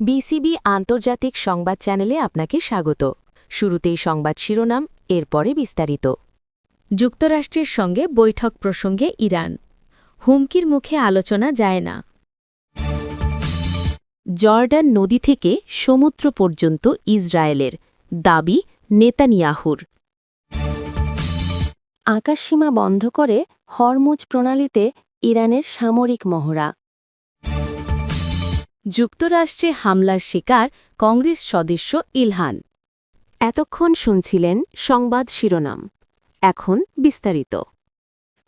BCB আন্তর্জাতিক সংবাদ চ্যানেলে আপনাকে স্বাগত। শুরুতেই সংবাদ শিরোনাম, এরপরে বিস্তারিত। যুক্তরাষ্ট্রের সঙ্গে বৈঠক প্রসঙ্গে ইরান, হুমকির মুখে আলোচনা যায় না। জর্ডান নদী থেকে সমুদ্র পর্যন্ত ইসরায়েলের, দাবি নেতানিয়াহুর। আকাশসীমা বন্ধ করে হরমুজ প্রণালীতে ইরানের সামরিক মহড়া। যুক্তরাষ্ট্রে হামলার শিকার কংগ্রেস সদস্য ইলহান। এতক্ষণ শুনছিলেন সংবাদ শিরোনাম, এখন বিস্তারিত।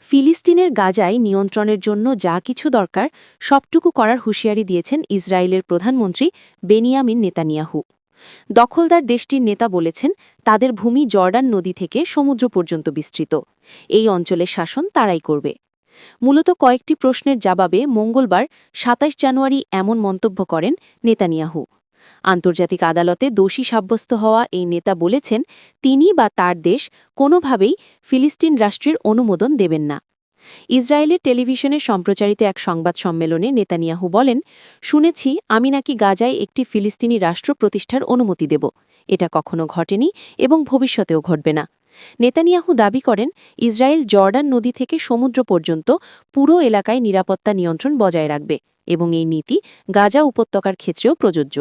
ফিলিস্তিনের গাজায় নিয়ন্ত্রণের জন্য যা কিছু দরকার সবটুকু করার হুঁশিয়ারি দিয়েছেন ইসরায়েলের প্রধানমন্ত্রী বেনিয়ামিন নেতানিয়াহু। দখলদার দেশটির নেতা বলেছেন, তাদের ভূমি জর্ডান নদী থেকে সমুদ্র পর্যন্ত বিস্তৃত। এই অঞ্চলের শাসন তারাই করবে। মূলত কয়েকটি প্রশ্নের জবাবে মঙ্গলবার ২৭ জানুয়ারি এমন মন্তব্য করেন নেতানিয়াহু। আন্তর্জাতিক আদালতে দোষী সাব্যস্ত হওয়া এই নেতা বলেছেন, তিনি বা তার দেশ কোনোভাবেই ফিলিস্তিন রাষ্ট্রের অনুমোদন দেবেন না। ইসরায়েলের টেলিভিশনে সম্প্রচারিত এক সংবাদ সম্মেলনে নেতানিয়াহু বলেন, শুনেছি আমি নাকি গাজায় একটি ফিলিস্তিনি রাষ্ট্র প্রতিষ্ঠার অনুমতি দেব। এটা কখনো ঘটেনি এবং ভবিষ্যতেও ঘটবে না। নেতানিয়াহু দাবি করেন, ইসরায়েল জর্ডান নদী থেকে সমুদ্র পর্যন্ত পুরো এলাকায় নিরাপত্তা নিয়ন্ত্রণ বজায় রাখবে এবং এই নীতি গাজা উপত্যকার ক্ষেত্রেও প্রযোজ্য।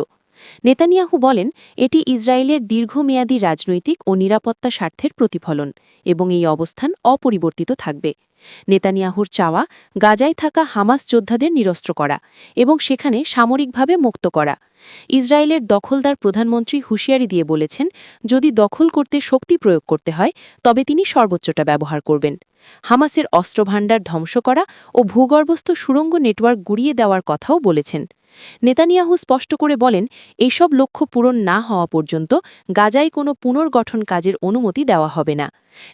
নেতানিয়াহু বলেন, এটি ইসরায়েলের দীর্ঘমেয়াদী রাজনৈতিক ও নিরাপত্তা স্বার্থের প্রতিফলন এবং এই অবস্থান অপরিবর্তিত থাকবে। নেতানিয়াহুর চাওয়া গাজায় থাকা হামাস যোদ্ধাদের নিরস্ত্র করা এবং সেখানে সামরিকভাবে মুক্ত করা। ইসরায়েলের দখলদার প্রধানমন্ত্রী হুঁশিয়ারি দিয়ে বলেছেন, যদি দখল করতে শক্তি প্রয়োগ করতে হয় তবে তিনি সর্বোচ্চটা ব্যবহার করবেন। হামাসের অস্ত্রভাণ্ডার ধ্বংস করা ও ভূগর্ভস্থ সুড়ঙ্গ নেটওয়ার্ক গুড়িয়ে দেওয়ার কথাও বলেছেন। নেতানিয়াহু স্পষ্ট করে বলেন, এইসব লক্ষ্য পূরণ না হওয়া পর্যন্ত গাজায় কোনো পুনর্গঠন কাজের অনুমতি দেওয়া হবে না।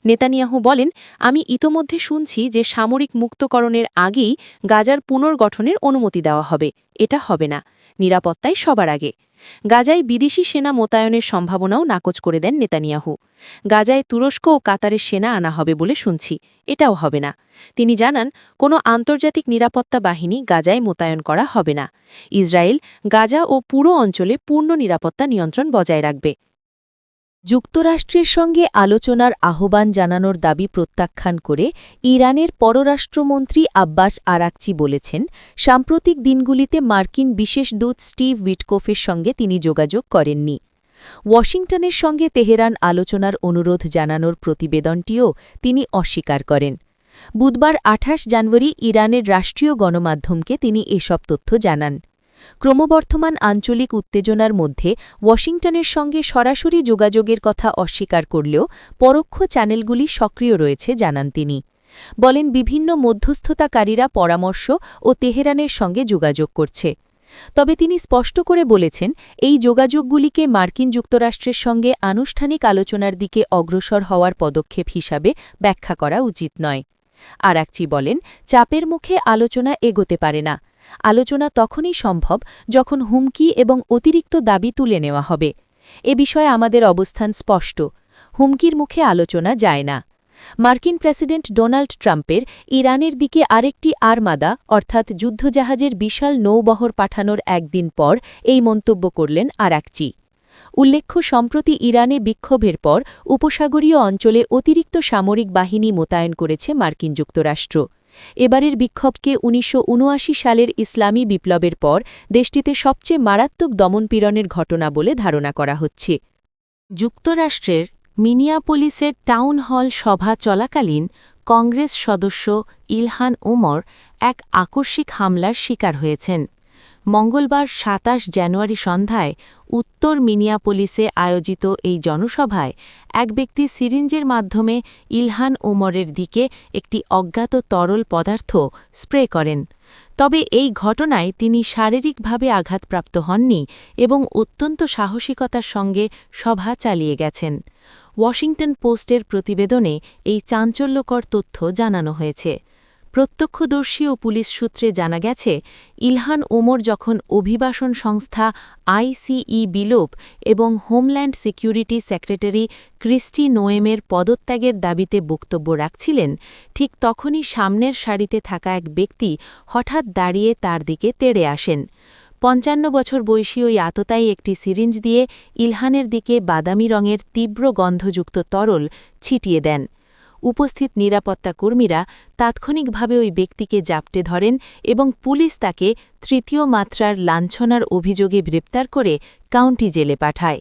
নেতানিয়াহু বলেন, আমি ইতোমধ্যে শুনছি যে সামরিক মুক্তকরণের আগেই গাজার পুনর্গঠনের অনুমতি দেওয়া হবে। এটা হবে না। নিরাপত্তায় সবার আগে। গাজায় বিদেশি সেনা মোতায়েনের সম্ভাবনাও নাকচ করে দেন নেতানিয়াহু। গাজায় তুরস্ক ও কাতারের সেনা আনা হবে বলে শুনছি, এটাও হবে না। তিনি জানান, কোনো আন্তর্জাতিক নিরাপত্তা বাহিনী গাজায় মোতায়েন করা হবে না। ইসরায়েল গাজা ও পুরো অঞ্চলে পূর্ণ নিরাপত্তা নিয়ন্ত্রণ বজায় রাখবে। যুক্তরাষ্ট্রের সঙ্গে আলোচনার আহ্বান জানানোর দাবি প্রত্যাখ্যান করে ইরানের পররাষ্ট্রমন্ত্রী আব্বাস আরাকচি বলেছেন, সাম্প্রতিক দিনগুলিতে মার্কিন বিশেষ দূত স্টিভ উইটকফের সঙ্গে তিনি যোগাযোগ করেননি। ওয়াশিংটনের সঙ্গে তেহরান আলোচনার অনুরোধ জানানোর প্রতিবেদনটিও তিনি অস্বীকার করেন। বুধবার ২৮ জানুয়ারি ইরানের রাষ্ট্রীয় গণমাধ্যমকে তিনি এসব তথ্য জানান। ক্রমবর্ধমান আঞ্চলিক উত্তেজনার মধ্যে ওয়াশিংটনের সঙ্গে সরাসরি যোগাযোগের কথা অস্বীকার করলেও পরোক্ষ চ্যানেলগুলি সক্রিয় রয়েছে জানান তিনি। বলেন, বিভিন্ন মধ্যস্থতাকারীরা পরামর্শ ও তেহরানের সঙ্গে যোগাযোগ করছে। তবে তিনি স্পষ্ট করে বলেছেন, এই যোগাযোগগুলিকে মার্কিন যুক্তরাষ্ট্রের সঙ্গে আনুষ্ঠানিক আলোচনার দিকে অগ্রসর হওয়ার পদক্ষেপ হিসাবে ব্যাখ্যা করা উচিত নয়। আরাকচি বলেন, চাপের মুখে আলোচনা এগোতে পারে না। আলোচনা তখনই সম্ভব যখন হুমকি এবং অতিরিক্ত দাবি তুলে নেওয়া হবে। এ বিষয়ে আমাদের অবস্থান স্পষ্ট। হুমকির মুখে আলোচনা যায় না। মার্কিন প্রেসিডেন্ট ডোনাল্ড ট্রাম্পের ইরানের দিকে আরেকটি আর্মাদা অর্থাৎ যুদ্ধজাহাজের বিশাল নৌবহর পাঠানোর একদিন পর এই মন্তব্য করলেন আরাকচি। উল্লেখ্য, সম্প্রতি ইরানে বিক্ষোভের পর উপসাগরীয় অঞ্চলে অতিরিক্ত সামরিক বাহিনী মোতায়েন করেছে মার্কিন যুক্তরাষ্ট্র। এবারের বিক্ষোভকে ১৯৭৯ সালের ইসলামী বিপ্লবের পর দেশটিতে সবচেয়ে মারাত্মক দমনপীড়নের ঘটনা বলে ধারণা করা হচ্ছে। যুক্তরাষ্ট্রের মিনিয়াপোলিসের টাউন হল সভা চলাকালীন কংগ্রেস সদস্য ইলহান ওমর এক আকস্মিক হামলার শিকার হয়েছেন। মঙ্গলবার ২৭ জানুয়ারি সন্ধ্যায় উত্তর মিনিয়াপোলিসে আয়োজিত এই জনসভায় এক ব্যক্তি সিরিঞ্জের মাধ্যমে ইলহান ওমরের দিকে একটি অজ্ঞাত তরল পদার্থ স্প্রে করেন। তবে এই ঘটনায় তিনি শারীরিকভাবে আঘাতপ্রাপ্ত হননি এবং অত্যন্ত সাহসিকতার সঙ্গে সভা চালিয়ে গেছেন। ওয়াশিংটন পোস্টের প্রতিবেদনে এই চাঞ্চল্যকর তথ্য জানানো হয়েছে। প্রত্যক্ষদর্শী ও পুলিশ সূত্রে জানা গেছে, ইলহান ওমর যখন অভিবাসন সংস্থা আইসিই বিলোপ এবং হোমল্যান্ড সিকিউরিটি সেক্রেটারি ক্রিস্টি নোয়েমের পদত্যাগের দাবিতে বক্তব্য রাখছিলেন, ঠিক তখনই সামনের সারিতে থাকা এক ব্যক্তি হঠাৎ দাঁড়িয়ে তার দিকে তেড়ে আসেন। 55 বছর বয়সী ওই আততায়ী একটি সিরিঞ্জ দিয়ে ইলহানের দিকে বাদামি রঙের তীব্র গন্ধযুক্ত তরল ছিটিয়ে দেন। উপস্থিত নিরাপত্তা কর্মীরা তাৎক্ষণিকভাবে ওই ব্যক্তিকে জাপটে ধরেন এবং পুলিশ তাকে তৃতীয় মাত্রার লাঞ্ছনার অভিযোগে গ্রেপ্তার করে কাউন্টি জেলে পাঠায়।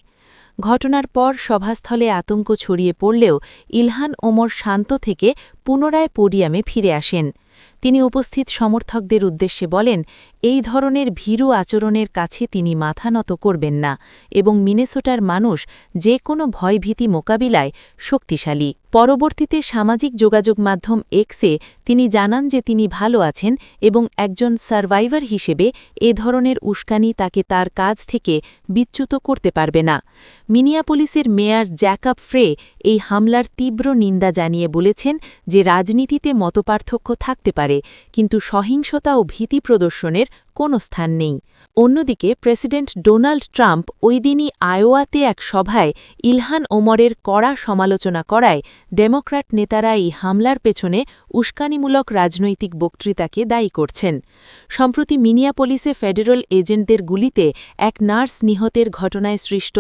ঘটনার পর সভাস্থলে আতঙ্ক ছড়িয়ে পড়লেও ইলহান ওমর শান্ত থেকে পুনরায় পোডিয়ামে ফিরে আসেন। তিনি উপস্থিত সমর্থকদের উদ্দেশ্যে বলেন, এই ধরনের ভীরু আচরণের কাছে তিনি মাথা নত করবেন না এবং মিনেসোটার মানুষ যে কোনো ভয়ভীতি মোকাবিলায় শক্তিশালী। পরবর্তীতে সামাজিক যোগাযোগ মাধ্যম এক্সে তিনি জানান যে তিনি ভালো আছেন এবং একজন সার্ভাইভার হিসেবে এ ধরনের উস্কানি তাকে তার কাজ থেকে বিচ্যুত করতে পারবে না। মিনিয়াপোলিসের মেয়র জ্যাকব ফ্রে এই হামলার তীব্র নিন্দা জানিয়ে বলেছেন যে রাজনীতিতে মতপার্থক্য থাকতে পারে, কিন্তু সহিংসতা ও ভীতি প্রদর্শনের কোনো স্থান নেই। অন্যদিকে প্রেসিডেন্ট ডোনাল্ড ট্রাম্প ওই দিনই আয়োয়াতে এক সভায় ইলহান ওমরের কড়া সমালোচনা করায় ডেমোক্র্যাট নেতারা এই হামলার পেছনে উস্কানিমূলক রাজনৈতিক বক্তৃতাকে দায়ী করছেন। সম্প্রতি মিনিয়াপোলিসে ফেডারেল এজেন্টদের গুলিতে এক নার্স নিহতের ঘটনায় সৃষ্ট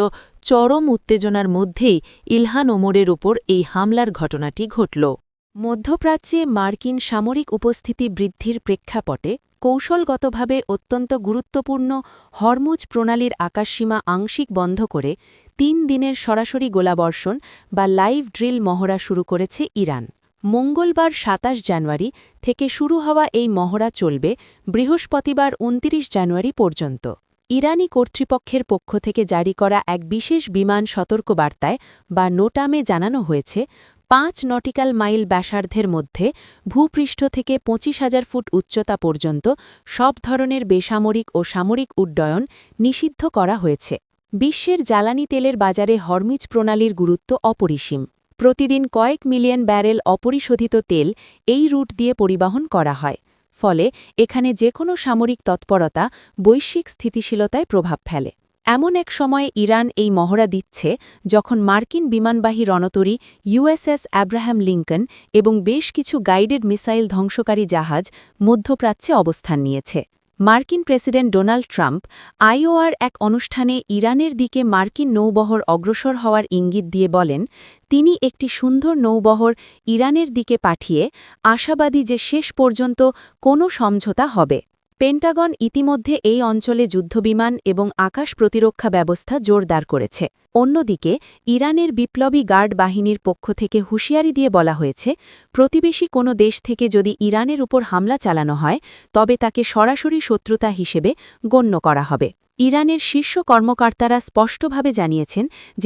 চরম উত্তেজনার মধ্যেই ইলহান ওমরের ওপর এই হামলার ঘটনাটি ঘটল। মধ্যপ্রাচ্যে মার্কিন সামরিক উপস্থিতি বৃদ্ধির প্রেক্ষাপটে কৌশলগতভাবে অত্যন্ত গুরুত্বপূর্ণ হরমুজ প্রণালীর আকাশসীমা আংশিক বন্ধ করে 3 দিনের সরাসরি গোলাবর্ষণ বা লাইভ ড্রিল মহড়া শুরু করেছে ইরান। মঙ্গলবার 27 জানুয়ারি থেকে শুরু হওয়া এই মহড়া চলবে বৃহস্পতিবার 29 জানুয়ারি পর্যন্ত। ইরানি কর্তৃপক্ষের পক্ষ থেকে জারি করা এক বিশেষ বিমান সতর্কবার্তায় বা নোটামে জানানো হয়েছে, 5 নটিক্যাল মাইল ব্যাসার্ধের মধ্যে ভূপৃষ্ঠ থেকে 25,000 ফুট উচ্চতা পর্যন্ত সব ধরনের বেসামরিক ও সামরিক উড্ডয়ন নিষিদ্ধ করা হয়েছে। বিশ্বের জ্বালানি তেলের বাজারে হরমুজ প্রণালীর গুরুত্ব অপরিসীম। প্রতিদিন কয়েক মিলিয়ন ব্যারেল অপরিশোধিত তেল এই রুট দিয়ে পরিবহন করা হয়। ফলে এখানে যে কোনো সামরিক তৎপরতা বৈশ্বিক স্থিতিশীলতায় প্রভাব ফেলে। এমন এক সময়ে ইরান এই মহড়া দিচ্ছে যখন মার্কিন বিমানবাহী রণতরী ইউএসএস অ্যাব্রাহাম লিঙ্কন এবং বেশ কিছু গাইডেড মিসাইল ধ্বংসকারী জাহাজ মধ্যপ্রাচ্যে অবস্থান নিয়েছে। মার্কিন প্রেসিডেন্ট ডোনাল্ড ট্রাম্প আইওআর এক অনুষ্ঠানে ইরানের দিকে মার্কিন নৌবহর অগ্রসর হওয়ার ইঙ্গিত দিয়ে বলেন, তিনি একটি সুন্দর নৌবহর ইরানের দিকে পাঠিয়ে আশাবাদী যে শেষ পর্যন্ত কোনো সমঝোতা হবে। পেন্টাগন ইতিমধ্যে এই অঞ্চলে যুদ্ধবিমান এবং আকাশ প্রতিরক্ষা ব্যবস্থা জোরদার করেছে। অন্যদিকে ইরানের বিপ্লবী গার্ড বাহিনীর পক্ষ থেকে হুঁশিয়ারি দিয়ে বলা হয়েছে, প্রতিবেশী কোনো দেশ থেকে যদি ইরানের উপর হামলা চালানো হয় তবে তাকে সরাসরি শত্রুতা হিসেবে গণ্য করা হবে। ইরানের শীর্ষ কর্মকর্তারা স্পষ্টভাবে জানিয়েছেন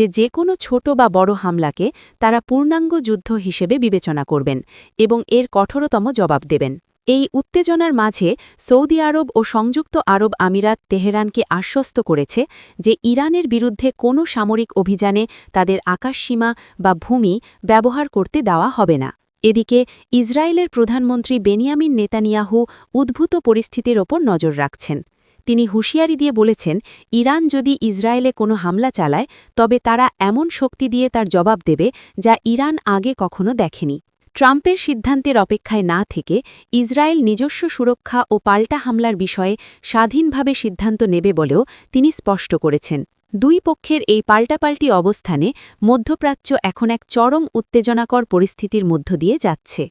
যে কোনো ছোট বা বড় হামলাকে তারা পূর্ণাঙ্গ যুদ্ধ হিসেবে বিবেচনা করবেন এবং এর কঠোরতম জবাব দেবেন। এই উত্তেজনার মাঝে সৌদি আরব ও সংযুক্ত আরব আমিরাত তেহরানকে আশ্বস্ত করেছে যে ইরানের বিরুদ্ধে কোনো সামরিক অভিযানে তাদের আকাশসীমা বা ভূমি ব্যবহার করতে দেওয়া হবে না। এদিকে ইসরায়েলের প্রধানমন্ত্রী বেনিয়ামিন নেতানিয়াহু উদ্ভূত পরিস্থিতির ওপর নজর রাখছেন। তিনি হুঁশিয়ারি দিয়ে বলেছেন, ইরান যদি ইসরায়েলে কোনো হামলা চালায় তবে তারা এমন শক্তি দিয়ে তার জবাব দেবে যা ইরান আগে কখনো দেখেনি। ট্রাম্পের সিদ্ধান্তের অপেক্ষায় না থেকে ইসরায়েল নিজস্ব সুরক্ষা ও পাল্টা হামলার বিষয়ে স্বাধীনভাবে সিদ্ধান্ত নেবে বলেও তিনি স্পষ্ট করেছেন। দুই পক্ষের এই পাল্টাপাল্টি অবস্থানে মধ্যপ্রাচ্য এখন এক চরম উত্তেজনাকর পরিস্থিতির মধ্য দিয়ে যাচ্ছে।